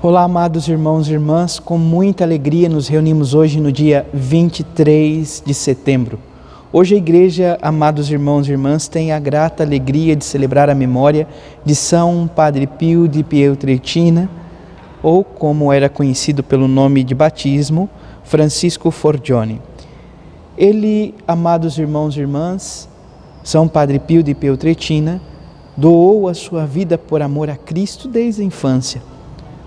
Olá, amados irmãos e irmãs, com muita alegria nos reunimos hoje no dia 23 de setembro. Hoje a igreja, amados irmãos e irmãs, tem a grata alegria de celebrar a memória de São Padre Pio de Pietrelcina, ou como era conhecido pelo nome de batismo, Francisco Forgione. Ele, amados irmãos e irmãs, São Padre Pio de Pietrelcina, doou a sua vida por amor a Cristo desde a infância.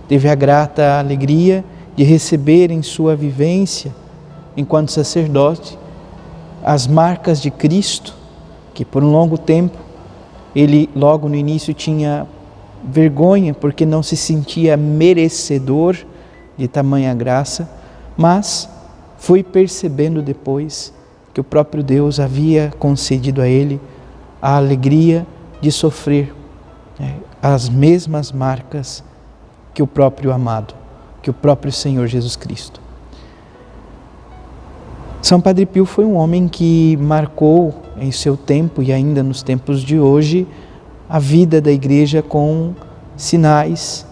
Teve a grata alegria de receber em sua vivência, enquanto sacerdote, as marcas de Cristo, que por um longo tempo, ele logo no início tinha vergonha, porque não se sentia merecedor de tamanha graça, mas foi percebendo depois que o próprio Deus havia concedido a ele a alegria de sofrer as mesmas marcas que o próprio amado, que o próprio Senhor Jesus Cristo. São Padre Pio foi um homem que marcou em seu tempo e ainda nos tempos de hoje a vida da igreja com sinais,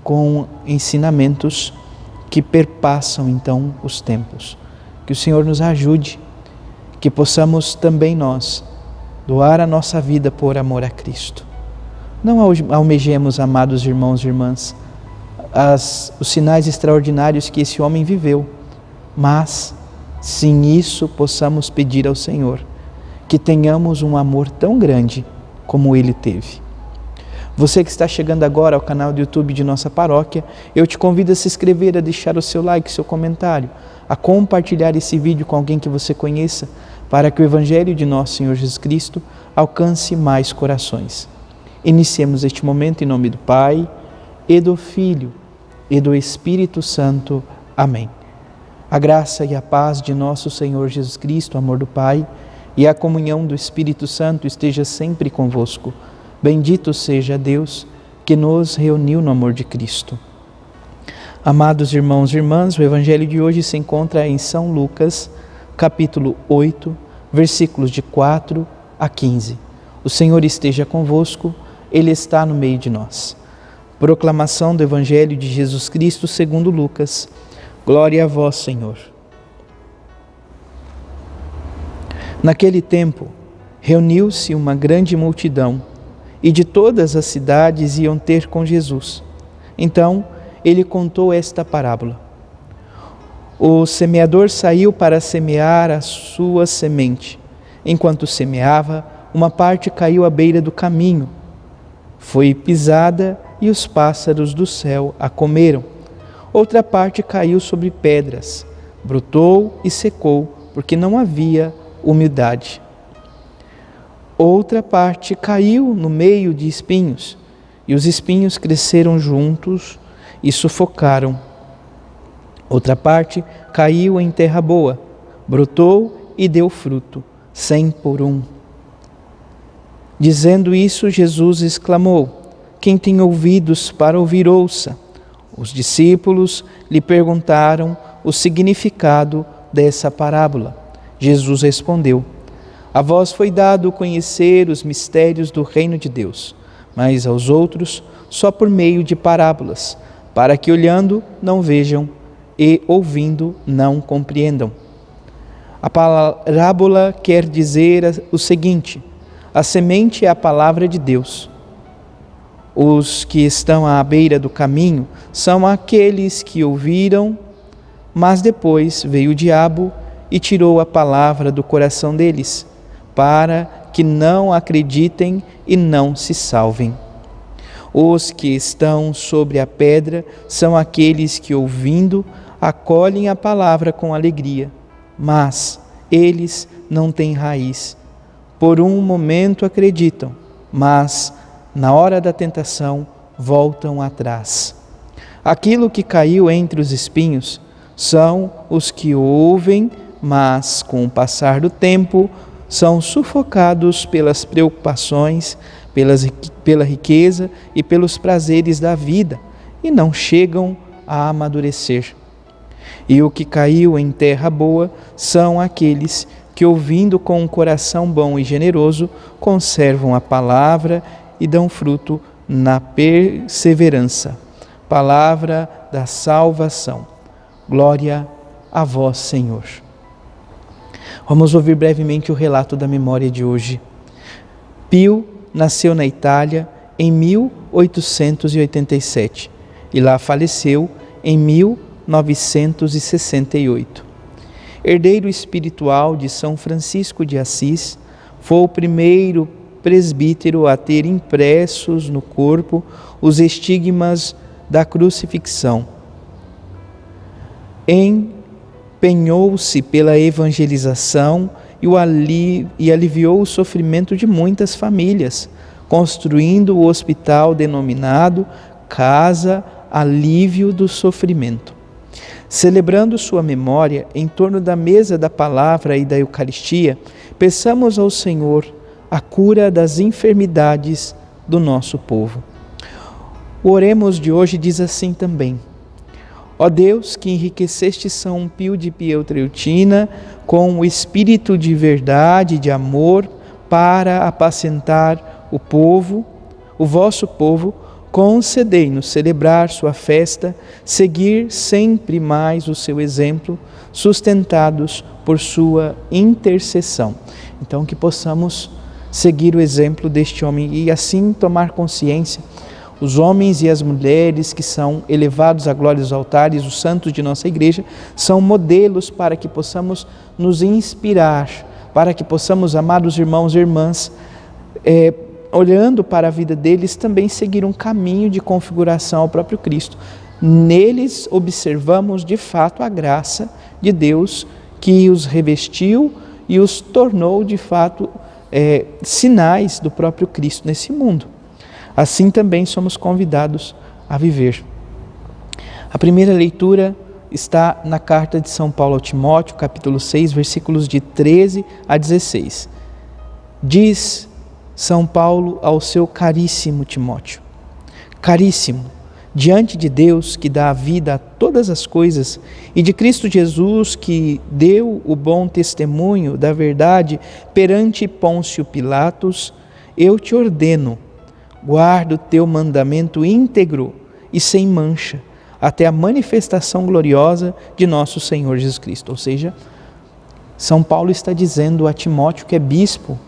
com ensinamentos que perpassam então os tempos. Que o Senhor nos ajude, que possamos também nós doar a nossa vida por amor a Cristo. Não almejemos, amados irmãos e irmãs, os sinais extraordinários que esse homem viveu, mas sem isso possamos pedir ao Senhor que tenhamos um amor tão grande como ele teve. Você que está chegando agora ao canal do YouTube de nossa paróquia, eu te convido a se inscrever, a deixar o seu like, seu comentário, a compartilhar esse vídeo com alguém que você conheça, para que o Evangelho de nosso Senhor Jesus Cristo alcance mais corações. Iniciemos este momento em nome do Pai, e do Filho, e do Espírito Santo. Amém. A graça e a paz de nosso Senhor Jesus Cristo, o amor do Pai e a comunhão do Espírito Santo esteja sempre convosco. Bendito seja Deus que nos reuniu no amor de Cristo. Amados irmãos e irmãs, o Evangelho de hoje se encontra em São Lucas, capítulo 8, versículos de 4 a 15. O Senhor esteja convosco, Ele está no meio de nós. Proclamação do Evangelho de Jesus Cristo segundo Lucas. Glória a vós, Senhor. Naquele tempo, reuniu-se uma grande multidão, e de todas as cidades iam ter com Jesus. Então, ele contou esta parábola. O semeador saiu para semear a sua semente. Enquanto semeava, uma parte caiu à beira do caminho. Foi pisada e os pássaros do céu a comeram. Outra parte caiu sobre pedras, brotou e secou, porque não havia umidade. Outra parte caiu no meio de espinhos, e os espinhos cresceram juntos e sufocaram. Outra parte caiu em terra boa, brotou e deu fruto, 100 por 1. Dizendo isso, Jesus exclamou: quem tem ouvidos para ouvir, ouça. Os discípulos lhe perguntaram o significado dessa parábola. Jesus respondeu: a vós foi dado conhecer os mistérios do reino de Deus, mas aos outros só por meio de parábolas, para que olhando não vejam e ouvindo não compreendam. A parábola quer dizer o seguinte: a semente é a palavra de Deus. Os que estão à beira do caminho são aqueles que ouviram, mas depois veio o diabo e tirou a palavra do coração deles, para que não acreditem e não se salvem. Os que estão sobre a pedra são aqueles que, ouvindo, acolhem a palavra com alegria, mas eles não têm raiz. Por um momento acreditam, mas na hora da tentação voltam atrás. Aquilo que caiu entre os espinhos são os que ouvem, mas com o passar do tempo são sufocados pelas preocupações, pela riqueza e pelos prazeres da vida, e não chegam a amadurecer. E o que caiu em terra boa são aqueles que, ouvindo com um coração bom e generoso, conservam a palavra e dão fruto na perseverança. palavra da salvação. Glória a vós, Senhor. Vamos ouvir brevemente o relato da memória de hoje. Pio nasceu na Itália em 1887 e lá faleceu em 1968. Herdeiro espiritual de São Francisco de Assis, foi o primeiro presbítero a ter impressos no corpo os estigmas da crucifixão. Empenhou-se pela evangelização e aliviou o sofrimento de muitas famílias, construindo o hospital denominado Casa Alívio do Sofrimento. Celebrando sua memória em torno da mesa da palavra e da Eucaristia, peçamos ao Senhor a cura das enfermidades do nosso povo. O Oremos de hoje diz assim também: ó Deus, que enriqueceste São Pio de Pietrelcina com o espírito de verdade e de amor para apacentar o povo, o vosso povo, concedei-nos celebrar sua festa, seguir sempre mais o seu exemplo, sustentados por sua intercessão. Então, que possamos seguir o exemplo deste homem e assim tomar consciência. Os homens e as mulheres que são elevados à glória dos altares, os santos de nossa igreja, são modelos para que possamos nos inspirar, para que possamos, amados irmãos e irmãs, olhando para a vida deles, também seguir um caminho de configuração ao próprio Cristo. Neles observamos de fato a graça de Deus que os revestiu e os tornou de fato sinais do próprio Cristo nesse mundo. Assim também somos convidados a viver. A primeira leitura está na carta de São Paulo ao Timóteo, capítulo 6, versículos de 13 a 16. Diz São Paulo ao seu caríssimo Timóteo: caríssimo, diante de Deus que dá a vida a todas as coisas e de Cristo Jesus que deu o bom testemunho da verdade perante Pôncio Pilatos, eu te ordeno, guarda o teu mandamento íntegro e sem mancha, até a manifestação gloriosa de nosso Senhor Jesus Cristo. Ou seja, São Paulo está dizendo a Timóteo, que é bispo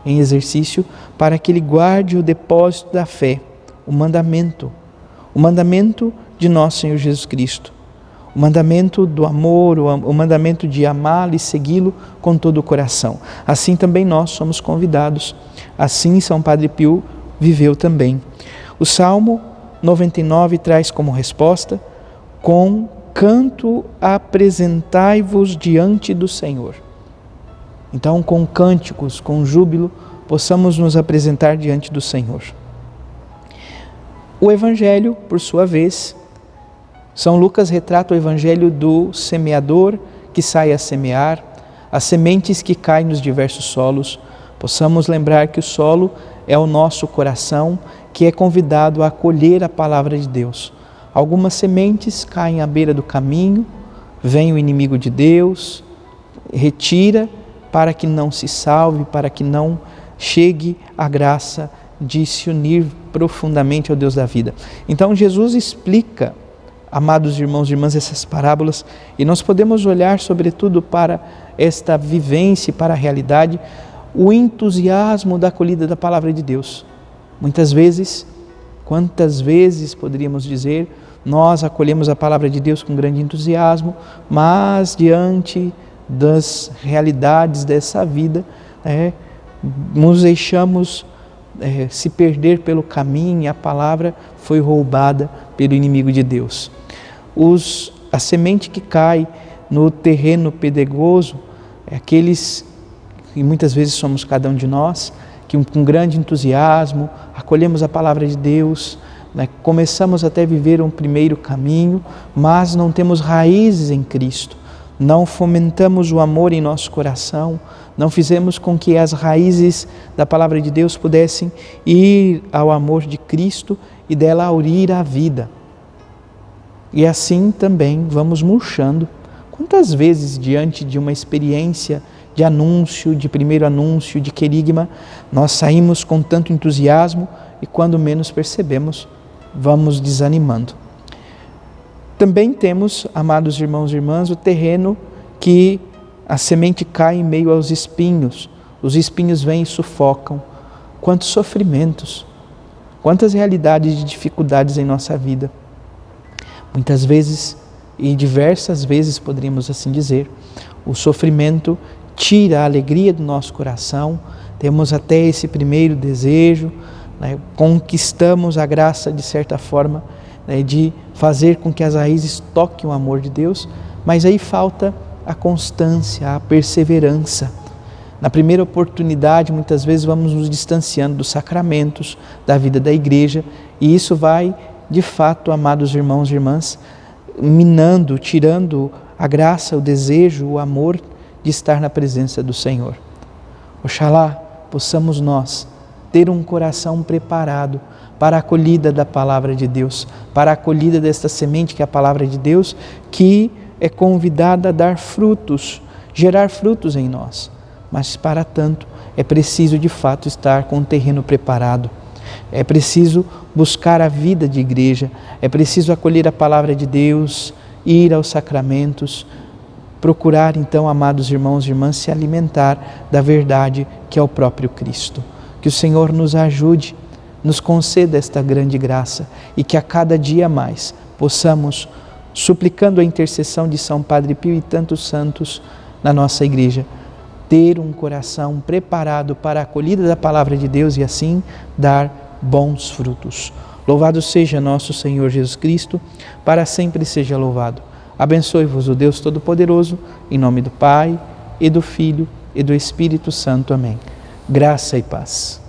em exercício, para que ele guarde o depósito da fé, o mandamento de nosso Senhor Jesus Cristo, o mandamento do amor, o mandamento de amá-lo e segui-lo com todo o coração. Assim também nós somos convidados, assim São Padre Pio viveu também. O Salmo 99 traz como resposta: com canto apresentai-vos diante do Senhor. Então, com cânticos, com júbilo, possamos nos apresentar diante do Senhor. O Evangelho, por sua vez, São Lucas retrata o Evangelho do semeador que sai a semear, as sementes que caem nos diversos solos. Possamos lembrar que o solo é o nosso coração, que é convidado a acolher a palavra de Deus. Algumas sementes caem à beira do caminho, vem o inimigo de Deus, retira para que não se salve, para que não chegue a graça de se unir profundamente ao Deus da vida. Então Jesus explica, amados irmãos e irmãs, essas parábolas, e nós podemos olhar sobretudo para esta vivência, para a realidade, o entusiasmo da acolhida da palavra de Deus. Muitas vezes, quantas vezes poderíamos dizer, nós acolhemos a palavra de Deus com grande entusiasmo, mas diante das realidades dessa vida, nos deixamos se perder pelo caminho e a palavra foi roubada pelo inimigo de Deus. A semente que cai no terreno pedregoso é aqueles, e muitas vezes somos cada um de nós, que com grande entusiasmo acolhemos a palavra de Deus, começamos até a viver um primeiro caminho, mas não temos raízes em Cristo, não fomentamos o amor em nosso coração, não fizemos com que as raízes da palavra de Deus pudessem ir ao amor de Cristo e dela aurir a vida. E assim também vamos murchando. Quantas vezes diante de uma experiência de anúncio, de primeiro anúncio, de querigma, nós saímos com tanto entusiasmo e quando menos percebemos, vamos desanimando. Também temos, amados irmãos e irmãs, o terreno que a semente cai em meio aos espinhos. Os espinhos vêm e sufocam. Quantos sofrimentos, quantas realidades de dificuldades em nossa vida. Muitas vezes, e diversas vezes poderíamos assim dizer, o sofrimento tira a alegria do nosso coração, temos até esse primeiro desejo, né, conquistamos a graça de certa forma, né, de fazer com que as raízes toquem o amor de Deus, mas aí falta a constância, a perseverança. Na primeira oportunidade, muitas vezes vamos nos distanciando dos sacramentos, da vida da igreja, e isso vai, de fato, amados irmãos e irmãs, minando, tirando a graça, o desejo, o amor de estar na presença do Senhor. Oxalá possamos nós ter um coração preparado para a acolhida da palavra de Deus, para a acolhida desta semente que é a palavra de Deus, que é convidada a dar frutos, gerar frutos em nós. Mas para tanto é preciso de fato estar com o terreno preparado. É preciso buscar a vida de igreja, é preciso acolher a palavra de Deus, ir aos sacramentos, procurar então, amados irmãos e irmãs, se alimentar da verdade que é o próprio Cristo. Que o Senhor nos ajude, nos conceda esta grande graça e que a cada dia mais possamos, suplicando a intercessão de São Padre Pio e tantos santos na nossa igreja, ter um coração preparado para a acolhida da palavra de Deus e assim dar bons frutos. Louvado seja nosso Senhor Jesus Cristo, para sempre seja louvado. Abençoe-vos o Deus Todo-Poderoso, em nome do Pai, e do Filho, e do Espírito Santo. Amém. Graça e paz.